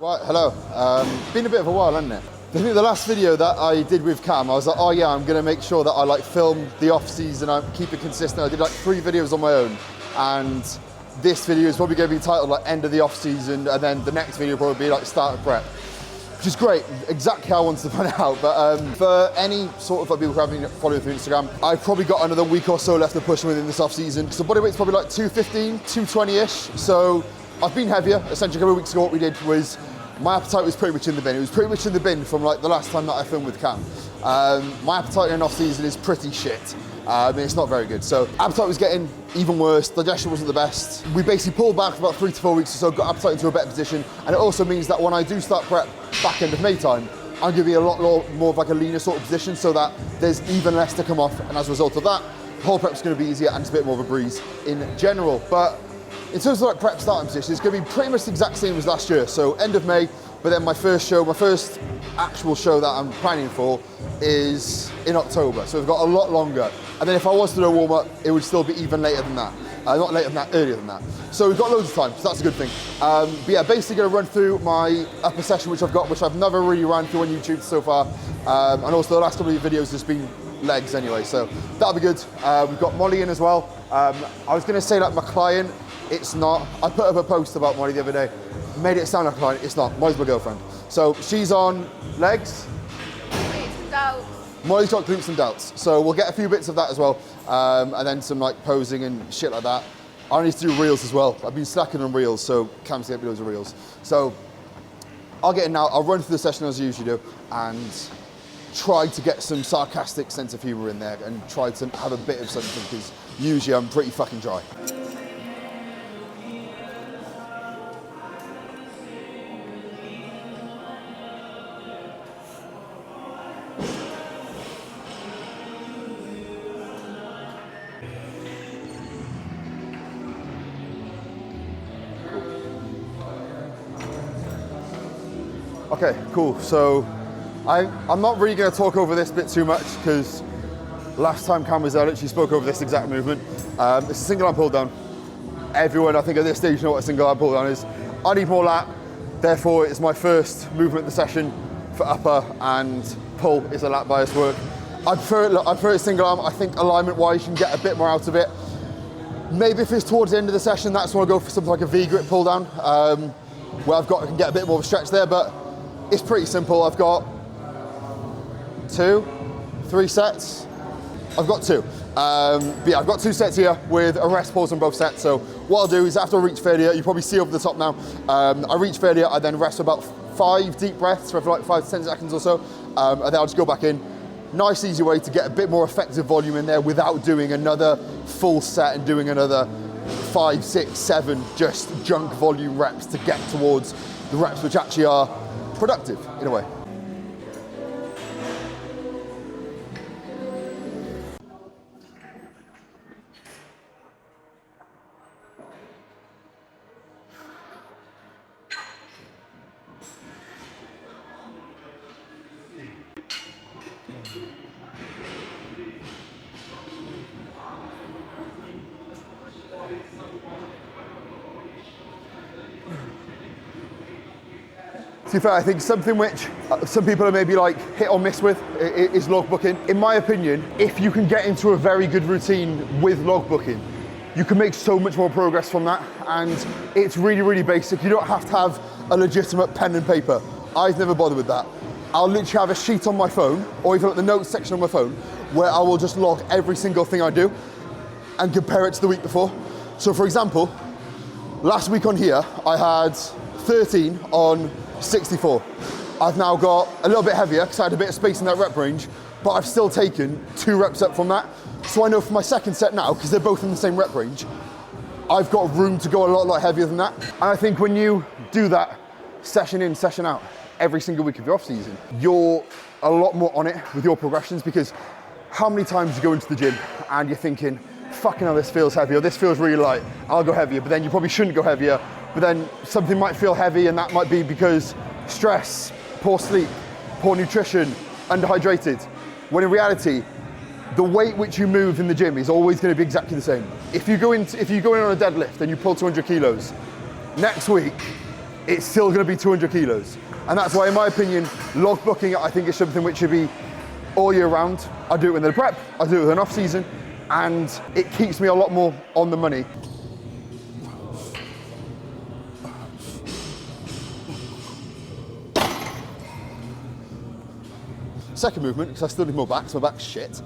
Right, hello. Been a bit of a while, hasn't it? I think the last video that I did with Cam, I was like, oh yeah, I'm gonna make sure that I like film the off season, I keep it consistent. I did like 3 videos on my own, and this video is probably gonna be titled like end of the off season, and then the next video will probably be like start of prep, which is great, exactly how I wanted to plan it out. But for any sort of like people who haven't followed me through Instagram, I've probably got another week or so left to push within this off season. So body weight's probably like 215, 220-ish. So I've been heavier. Essentially a couple of weeks ago what we did was, my appetite was pretty much in the bin. It was pretty much in the bin from like the last time that I filmed with Cam. My appetite in off season is pretty shit. It's not very good. So appetite was getting even worse. Digestion wasn't the best. We basically pulled back for about 3 to 4 weeks or so, got appetite into a better position. And it also means that when I do start prep back end of May time, I'm gonna be a lot more of like a leaner sort of position so that there's even less to come off. And as a result of that, the whole prep's gonna be easier and it's a bit more of a breeze in general. But in terms of like prep starting position, it's gonna be pretty much the exact same as last year. So end of May, but then my first actual show that I'm planning for is in October. So we've got a lot longer. And then if I was to do a warm up, it would still be even later than that. Not later than that, earlier than that. So we've got loads of time, so that's a good thing. But yeah, basically gonna run through my upper session, which I've never really ran through on YouTube so far. And also the last couple of videos has been legs anyway, so that'll be good. We've got Molly in as well. I was gonna say like my client, it's not. I put up a post about Molly the other day, made it sound like a client, it's not. Molly's my girlfriend. So she's on legs. Glutes and delts. Molly's got glutes and delts. So we'll get a few bits of that as well. And then some like posing and shit like that. I need to do reels as well. I've been slacking on reels, so Cam's gonna get loads of reels. So I'll get in now, I'll run through the session as I usually do, and try to get some sarcastic sense of humor in there and try to have a bit of something, because usually I'm pretty fucking dry. Okay, cool. So I'm not really going to talk over this bit too much, because last time Cam was there, she spoke over this exact movement. It's a single arm pull down. Everyone, I think at this stage, know what a single arm pull down is. I need more lat, therefore it's my first movement of the session for upper, and pull is a lat bias work. I prefer it single arm. I think alignment wise, you can get a bit more out of it. Maybe if it's towards the end of the session, that's when I'll go for something like a V grip pull down, where I can get a bit more of a stretch there, but it's pretty simple. I've got 2, 3 sets. I've got 2. But yeah, I've got 2 sets here with a rest pause on both sets. So what I'll do is after I reach failure, you probably see over the top now, I reach failure, I then rest for about 5 deep breaths for like 5 to 10 seconds or so, and then I'll just go back in. Nice, easy way to get a bit more effective volume in there without doing another full set and doing another 5, 6, 7 just junk volume reps to get towards the reps which actually are productive in a way. To be fair, I think something which some people are maybe like hit or miss with is logbooking. In my opinion, if you can get into a very good routine with logbooking, you can make so much more progress from that. And it's really, really basic. You don't have to have a legitimate pen and paper. I've never bothered with that. I'll literally have a sheet on my phone, or even at the notes section on my phone, where I will just log every single thing I do and compare it to the week before. So for example, last week on here, I had 13 on 64. I've now got a little bit heavier because I had a bit of space in that rep range, but I've still taken 2 reps up from that. So I know for my second set now, because they're both in the same rep range, I've got room to go a lot heavier than that. And I think when you do that session in, session out, every single week of your off season, you're a lot more on it with your progressions, because how many times you go into the gym and you're thinking, fucking hell, this feels heavy, or this feels really light, I'll go heavier, but then you probably shouldn't go heavier, but then something might feel heavy, and that might be because stress, poor sleep, poor nutrition, underhydrated. when in reality, the weight which you move in the gym is always going to be exactly the same. If you go in on a deadlift and you pull 200 kilos, next week, it's still going to be 200 kilos. And that's why, in my opinion, logbooking, I think, is something which should be all year round. I do it in the prep, I do it in off season, and it keeps me a lot more on the money. Second movement, because I still need more back, so my back's shit.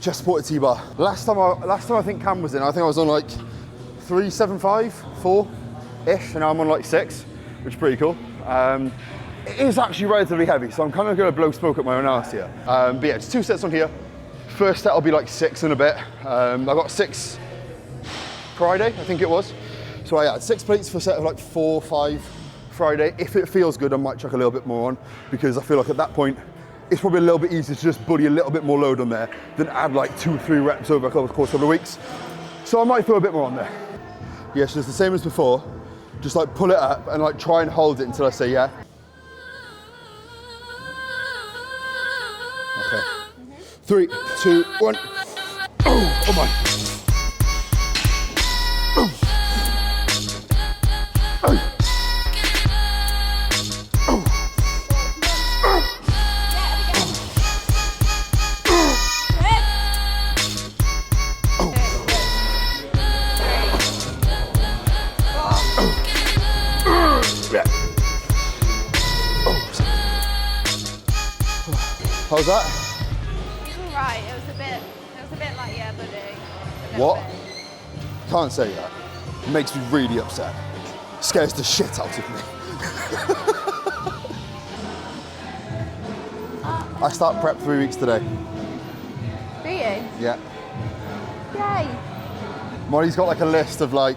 Chest supported T-bar. Last time I think Cam was in, I think I was on like 375, 4-ish, and now I'm on like 6, which is pretty cool. It is actually relatively heavy, so I'm kind of going to blow smoke up my own arse here. But yeah, it's 2 sets on here. First set will be like 6 in a bit. I got 6 Friday, I think it was. So I had 6 plates for a set of like 4, 5 Friday. If it feels good, I might chuck a little bit more on, because I feel like at that point, it's probably a little bit easier to just buddy a little bit more load on there than add like 2 or 3 reps over the course of a weeks. So I might throw a bit more on there. Yeah, so it's the same as before. Just like pull it up and like try and hold it until I say yeah. Okay. 3, 2, 1. Oh my. How's that? It's alright. It was a bit like, yeah, buddy. What? Can't say that. It makes me really upset. Scares the shit out of me. I start prep 3 weeks today. Do you? Yeah. Yay. Molly's got like a list of like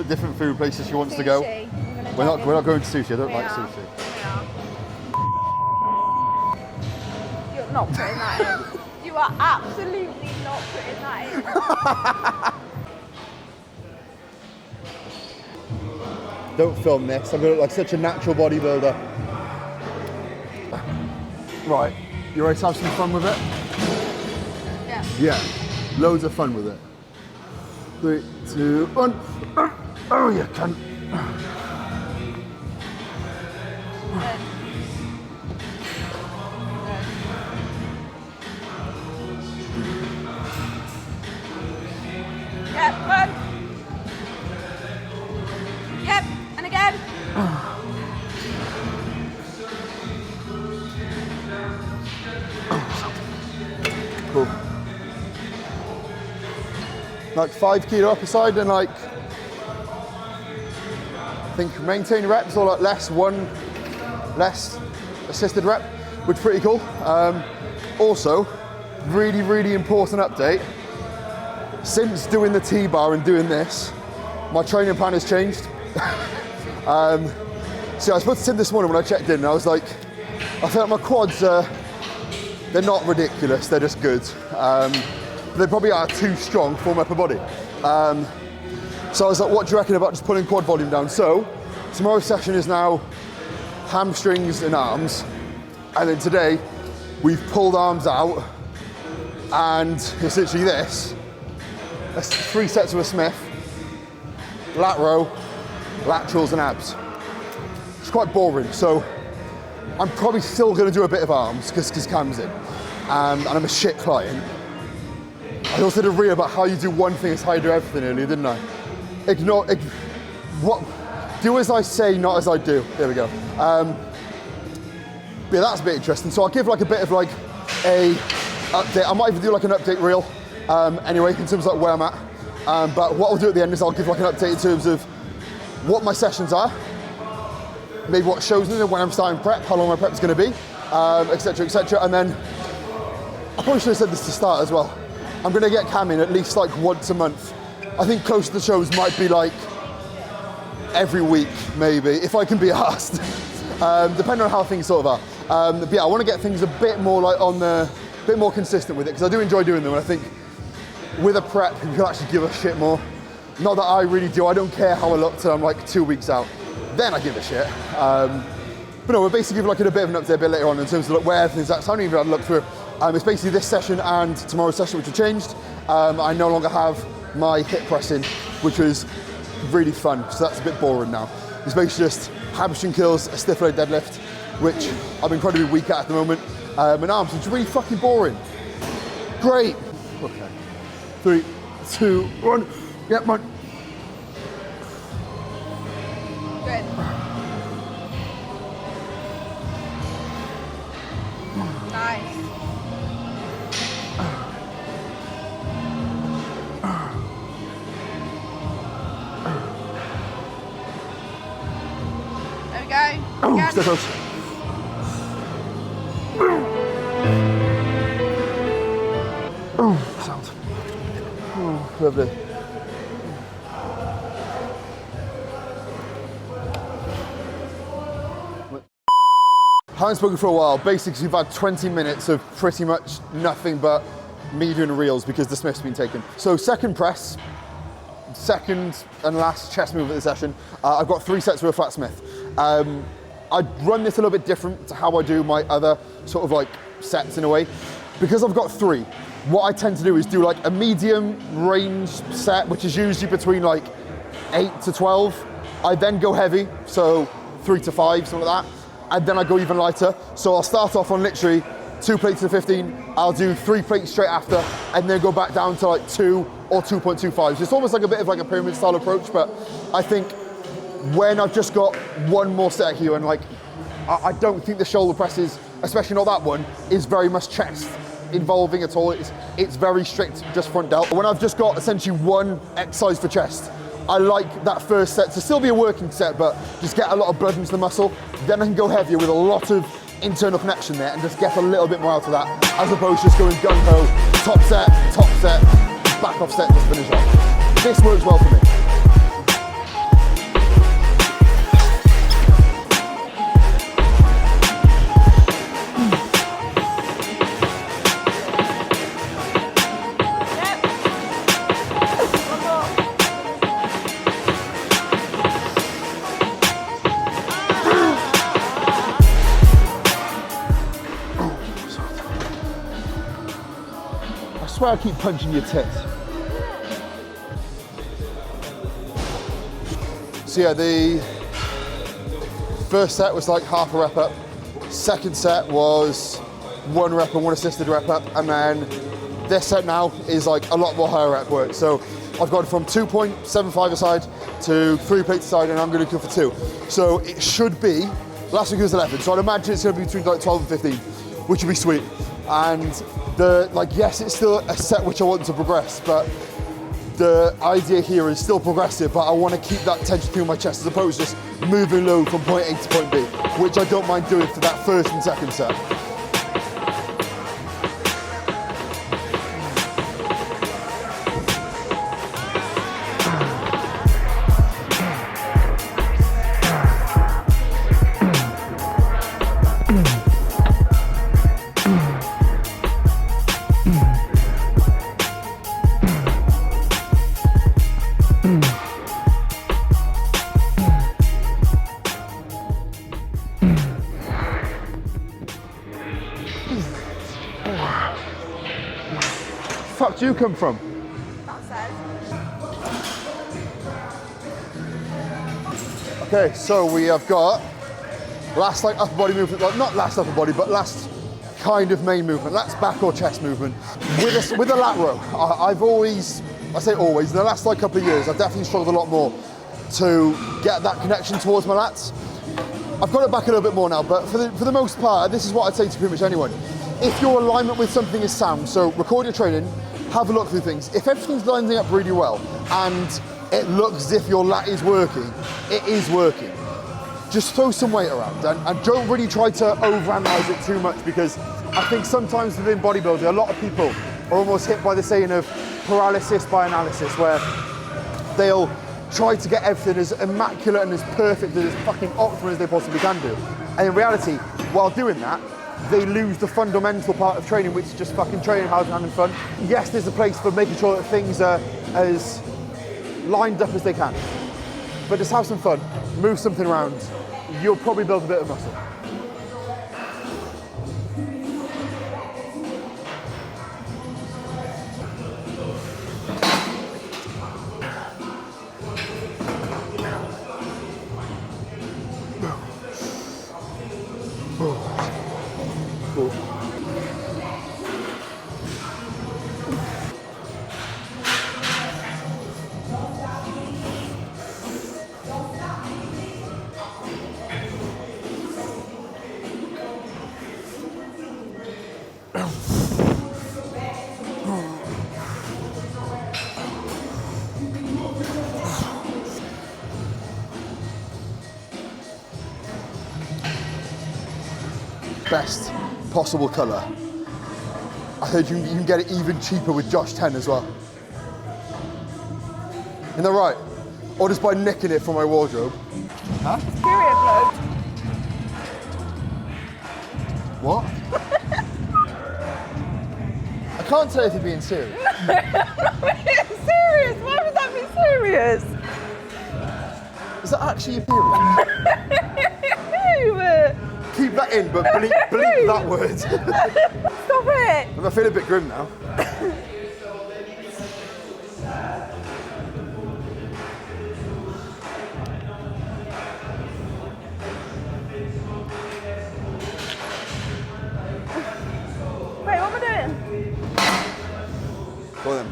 different food places she wants to go. Sushi. We're not going to sushi. I don't like sushi. You're not putting that in. You are absolutely not putting that in. Don't film this. I'm gonna look like such a natural bodybuilder. Right, you ready to have some fun with it? Yeah. Yeah, loads of fun with it. 3, 2, 1. Oh, you cunt. Yep, run. Yep, and again. Cool. Like 5 kilo upper side and like, I think maintain reps or like less assisted rep, which is pretty cool. Also, really, really important update. Since doing the T-bar and doing this, my training plan has changed. So I was supposed to Tim this morning when I checked in, and I was like, I feel like my quads they're not ridiculous, they're just good. They probably are too strong for my upper body. So I was like, what do you reckon about just pulling quad volume down? So tomorrow's session is now hamstrings and arms. And then today, we've pulled arms out, and it's literally this. That's 3 sets of a Smith, lat row, laterals and abs. It's quite boring, so I'm probably still gonna do a bit of arms because Cam's in, and I'm a shit client. I also did a reel about how you do one thing is how you do everything earlier, didn't I? Do as I say, not as I do. There we go. But yeah, that's a bit interesting. So I'll give like a bit of like a update. I might even do like an update reel anyway, in terms of like where I'm at. But what I'll do at the end is I'll give like an update in terms of what my sessions are, maybe what shows me when I'm starting prep, how long my prep is going to be, etc., etc. And then I probably should have said this to start as well. I'm going to get Cam in at least like once a month. I think close to the shows might be like every week, maybe, if I can be asked, depending on how things sort of are. But yeah, I want to get things a bit more like bit more consistent with it, because I do enjoy doing them, and I think with a prep, you can actually give a shit more. Not that I really do, I don't care how I look till I'm like 2 weeks out. Then I give a shit. But no, we'll basically give like a bit of an update a bit later on in terms of like where everything's at. So I haven't even had a look through. It's basically this session and tomorrow's session, which have changed. I no longer have my hip pressing, which was really fun. So that's a bit boring now. It's basically just hamstring curls, a stiff leg deadlift, which I'm incredibly weak at the moment. And arms, which is really fucking boring. Great. Okay. 3, 2, 1. Yep, man. Good. Nice. There we go. Oh, step close. Oh, sound. Oh, lovely. Haven't spoken for a while. Basically, we've had 20 minutes of pretty much nothing but me doing reels because the Smith's been taken. So second press, second and last chest move of the session. I've got 3 sets with a flat Smith. I run this a little bit different to how I do my other sort of like sets in a way. Because I've got 3, what I tend to do is do like a medium range set, which is usually between like 8 to 12. I then go heavy, so 3 to 5, something like that. And then I go even lighter. So I'll start off on literally 2 plates to 15. I'll do 3 plates straight after, and then go back down to like 2 or 2.25. So it's almost like a bit of like a pyramid style approach, but I think when I've just got one more set here, and like, I don't think the shoulder presses, especially not that one, is very much chest involving at all. It's very strict, just front delt. When I've just got essentially one exercise for chest, I like that first set to still be a working set, but just get a lot of blood into the muscle. Then I can go heavier with a lot of internal connection there and just get a little bit more out of that, as opposed to just going gung-ho, top set, back off set, just finish off. This works well for me. I swear I keep punching your tits. So yeah, the first set was like half a rep up. Second set was 1 rep and 1 assisted rep up. And then this set now is like a lot more higher rep work. So I've gone from 2.75 a side to 3 plates a side, and I'm going to go for 2. So it should be, last week was 11. So I'd imagine it's going to be between like 12 and 15, which would be sweet. And yes, it's still a set which I want to progress, but the idea here is still progressive, but I want to keep that tension through my chest as opposed to just moving low from point A to point B, which I don't mind doing for that first and second set. Fuck do you come from? Outside. Okay, so we have got last like upper body movement, like not last upper body, but last kind of main movement. That's back or chest movement. With a lat row, I've always, I say always, in the last like couple of years, I've definitely struggled a lot more to get that connection towards my lats. I've got it back a little bit more now, but for the most part, this is what I'd say to pretty much anyone. If your alignment with something is sound, so record your training, have a look through things. If everything's lining up really well and it looks as if your lat is working, it is working. Just throw some weight around and don't really try to overanalyze it too much, because I think sometimes within bodybuilding, a lot of people are almost hit by the saying of paralysis by analysis, where they'll try to get everything as immaculate and as perfect and as fucking optimal as they possibly can do. And in reality, while doing that, they lose the fundamental part of training, which is just fucking training hard and having fun. Yes, there's a place for making sure that things are as lined up as they can, but just have some fun, move something around. You'll probably build a bit of muscle. Best possible colour. I heard you can get it even cheaper with Josh 10 as well. Isn't that right? Or just by nicking it from my wardrobe. Huh? Period bloke. What? I can't tell if you're being serious. I'm being serious. Why would that be serious? Is that actually your period? Keep that in, but bleep that word. Stop it! I feel a bit grim now. Wait, what am I doing? Go on then.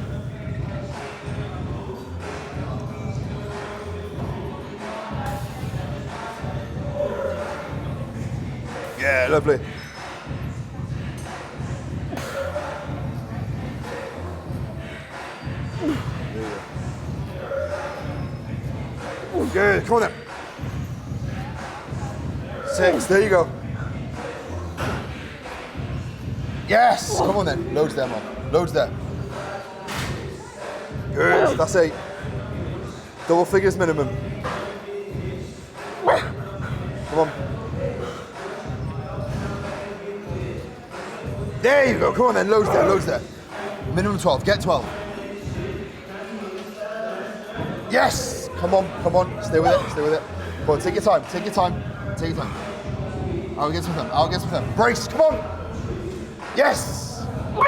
Yeah, lovely. Good, come on then. 6, there you go. Yes, come on then. Loads there, man. Loads there. Good, that's 8. Double figures minimum. Come on. There you go, come on then, loads there, loads there. Minimum 12, get 12. Yes! Come on, stay with it, stay with it. Come on, take your time, take your time, take your time. I'll get with them, I'll get with them. Brace, come on! Yes! What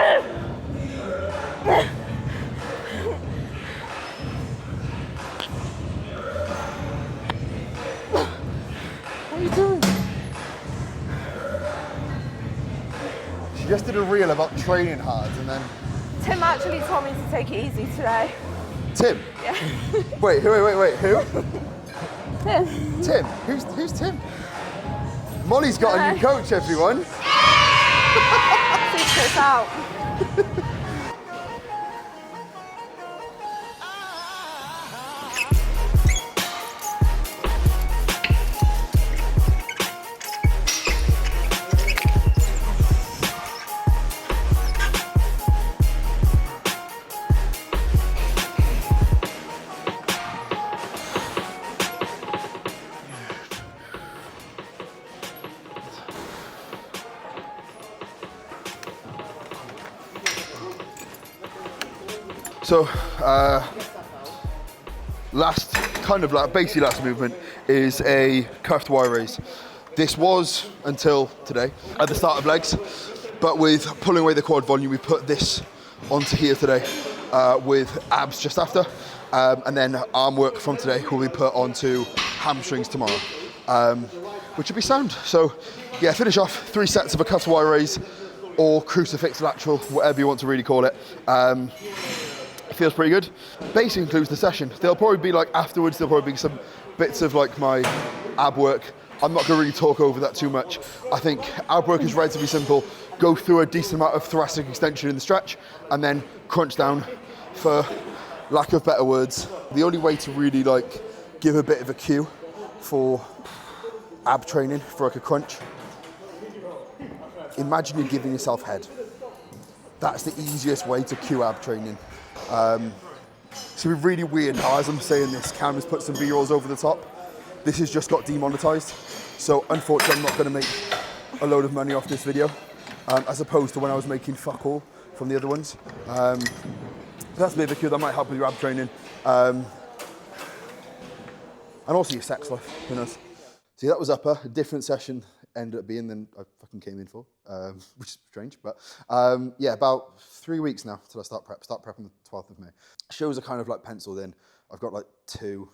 are you doing? She just did a reel about training hard and then... Tim actually told me to take it easy today. Tim? Yeah. Wait, who? Tim. Tim? Who's Tim? Molly's got a new coach, everyone. Secrets out. So, basically last movement is a cuffed wire raise. This was until today, at the start of legs, but with pulling away the quad volume, we put this onto here today with abs just after, and then arm work from today will be put onto hamstrings tomorrow, which will be sound. So, yeah, finish off 3 sets of a cuffed wire raise or crucifix lateral, whatever you want to really call it. Feels pretty good. Basically includes the session. There'll probably be afterwards, there'll probably be some bits of my ab work. I'm not gonna really talk over that too much. I think ab work is relatively simple. Go through a decent amount of thoracic extension in the stretch and then crunch down, for lack of better words. The only way to really give a bit of a cue for ab training, for a crunch, imagine you're giving yourself head. That's the easiest way to cue ab training. It's gonna be really weird how, as I'm saying this, Cam has put some B-rolls over the top. This has just got demonetized. So unfortunately, I'm not gonna make a load of money off this video, as opposed to when I was making fuck all from the other ones. That's a bit of a cue that might help with your ab training. And also your sex life, who knows. See, that was upper, a different session ended up being than I fucking came in for, which is strange, but yeah, about 3 weeks now till I start prep on the 12th of May. Shows are kind of penciled in. I've got 2,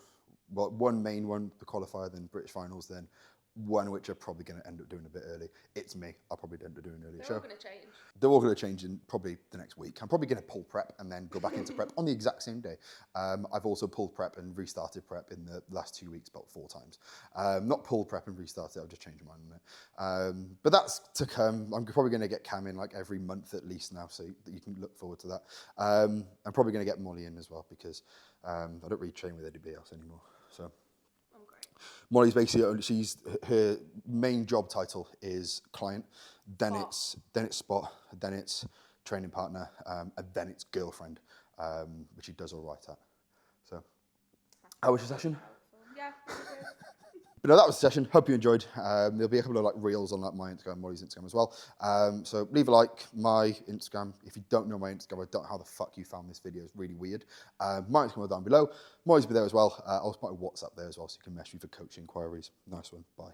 well, one main one, the qualifier, then British finals, then one which I'm probably going to end up doing a bit early. It's me. I'll probably end up doing an early They're show. all going to change. They're all going to change in probably the next week. I'm probably going to pull prep and then go back into prep on the exact same day. I've also pulled prep and restarted prep in the last 2 weeks about 4 times. Not pulled prep and restarted, I've just changed my mind on it. But that's to come. I'm probably going to get Cam in like every month at least now, so that you can look forward to that. I'm probably going to get Molly in as well because I don't really train with anybody else anymore. So. Molly's basically her main job title is client, then it's spot, then it's training partner, and then it's girlfriend, which she does all right at. So, how was your session? Yeah. But no, that was the session. Hope you enjoyed. There'll be a couple of like reels on like my Instagram, Molly's Instagram as well. So leave a like, my Instagram. If you don't know my Instagram, I don't know how the fuck you found this video. It's really weird. My Instagram will down below. Molly's will be there as well. I'll put my WhatsApp there as well, so you can message me for coaching inquiries. Nice one. Bye.